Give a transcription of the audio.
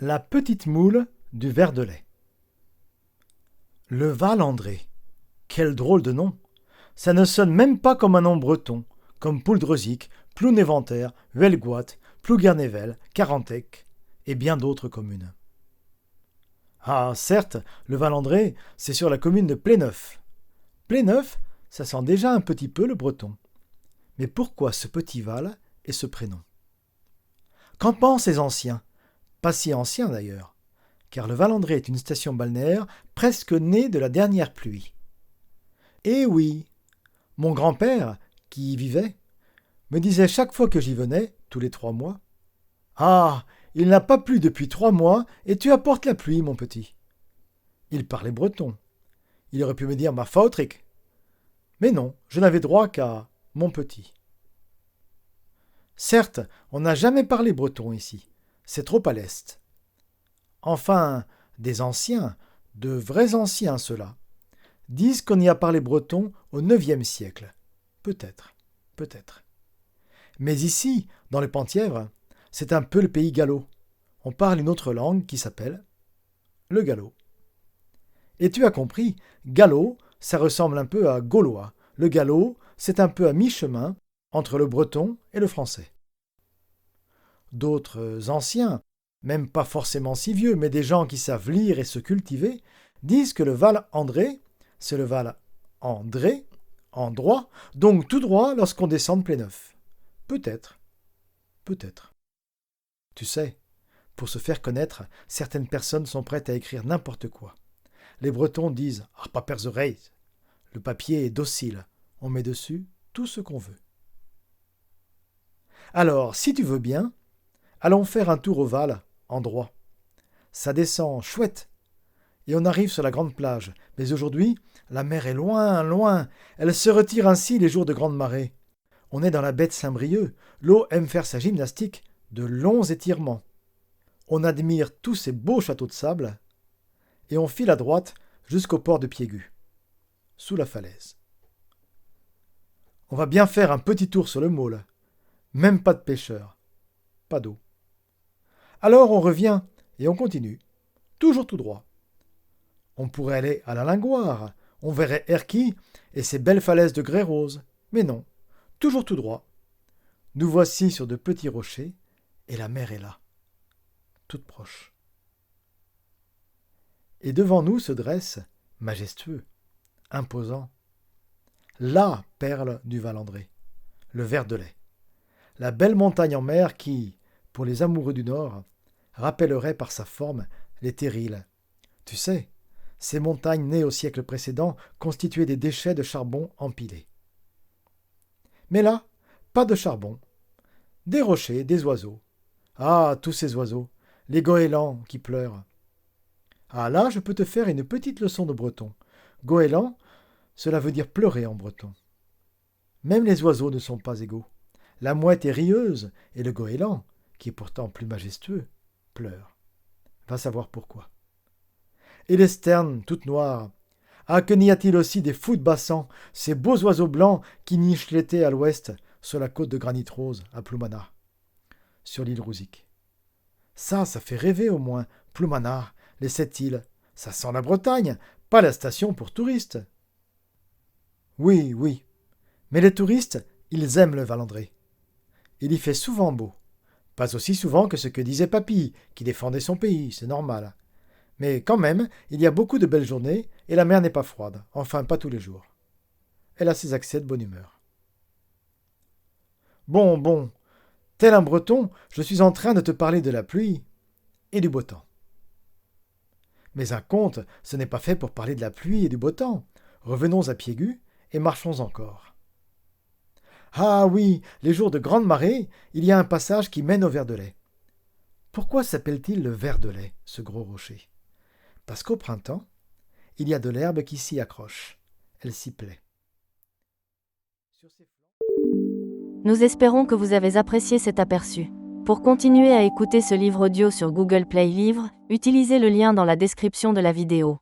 La petite moule du ver de lait. Le Val-André. Quel drôle de nom! Ça ne sonne même pas comme un nom breton, comme Pouldreuzic, Plounéventaire, Huelgoat, Plouguernével, Carantec et bien d'autres communes. Ah, certes, le Val-André, c'est sur la commune de Pléneuf. Pléneuf, ça sent déjà un petit peu le breton. Mais pourquoi ce petit Val et ce prénom? Qu'en pensent les anciens? Pas si anciens d'ailleurs, car le Val-André est une station balnéaire presque née de la dernière pluie. Eh oui, mon grand-père, qui y vivait, me disait chaque fois que j'y venais, tous les 3 mois, « Ah, il n'a pas plu depuis 3 mois et tu apportes la pluie, mon petit. » Il parlait breton. Il aurait pu me dire « ma fautric ». Mais non, je n'avais droit qu'à « mon petit ». Certes, on n'a jamais parlé breton ici, c'est trop à l'est. Enfin, des anciens, de vrais anciens ceux-là, disent qu'on y a parlé breton au IXe siècle. Peut-être, peut-être. Mais ici, dans les Penthièvres, c'est un peu le pays gallo. On parle une autre langue qui s'appelle le gallo. Et tu as compris, gallo, ça ressemble un peu à gaulois. Le gallo, c'est un peu à mi-chemin entre le breton et le français. D'autres anciens, même pas forcément si vieux, mais des gens qui savent lire et se cultiver, disent que le Val-André, c'est le Val-André, en droit, donc tout droit lorsqu'on descend de Pléneuf. Peut-être, peut-être. Tu sais, pour se faire connaître, certaines personnes sont prêtes à écrire n'importe quoi. Les Bretons disent « Ah, pas perdre oreilles !» Le papier est docile, on met dessus tout ce qu'on veut. Alors, si tu veux bien, allons faire un tour au Val, en droit. Ça descend chouette, et on arrive sur la grande plage. Mais aujourd'hui, la mer est loin, loin. Elle se retire ainsi les jours de grande marée. On est dans la baie de Saint-Brieuc. L'eau aime faire sa gymnastique, de longs étirements. On admire tous ces beaux châteaux de sable, et on file à droite jusqu'au port de Piégut, sous la falaise. On va bien faire un petit tour sur le môle. Même pas de pêcheurs, pas d'eau. Alors on revient et on continue, toujours tout droit. On pourrait aller à la Lingoire, on verrait Erquy et ses belles falaises de grès rose, mais non, toujours tout droit. Nous voici sur de petits rochers et la mer est là, toute proche. Et devant nous se dresse, majestueux, imposant, la perle du Val-André, le ver de lait. La belle montagne en mer qui, pour les amoureux du Nord, rappellerait par sa forme les terrils. Tu sais, ces montagnes nées au siècle précédent constituaient des déchets de charbon empilés. Mais là, pas de charbon. Des rochers, des oiseaux. Ah, tous ces oiseaux, les goélands qui pleurent. Ah là, je peux te faire une petite leçon de breton. Goéland, cela veut dire pleurer en breton. Même les oiseaux ne sont pas égaux. La mouette est rieuse, et le goéland, qui est pourtant plus majestueux, pleure. Va savoir pourquoi. Et les sternes, toutes noires. Ah, que n'y a-t-il aussi des fous de Bassan, ces beaux oiseaux blancs qui nichent l'été à l'ouest, sur la côte de granit rose, à Ploumanard, sur l'île Rouzic. Ça fait rêver au moins, Ploumanard, les 7 îles. Ça sent la Bretagne, pas la station pour touristes. Oui, oui, mais les touristes, ils aiment le Val-André. Il y fait souvent beau. Pas aussi souvent que ce que disait Papy, qui défendait son pays, c'est normal. Mais quand même, il y a beaucoup de belles journées, et la mer n'est pas froide, enfin pas tous les jours. Elle a ses accès de bonne humeur. Bon, tel un breton, je suis en train de te parler de la pluie et du beau temps. Mais un conte, ce n'est pas fait pour parler de la pluie et du beau temps. Revenons à Piégut et marchons encore. Ah oui, les jours de grande marée, il y a un passage qui mène au ver de lait. Pourquoi s'appelle-t-il le ver de lait, ce gros rocher? Parce qu'au printemps, il y a de l'herbe qui s'y accroche. Elle s'y plaît. Nous espérons que vous avez apprécié cet aperçu. Pour continuer à écouter ce livre audio sur Google Play Livres, utilisez le lien dans la description de la vidéo.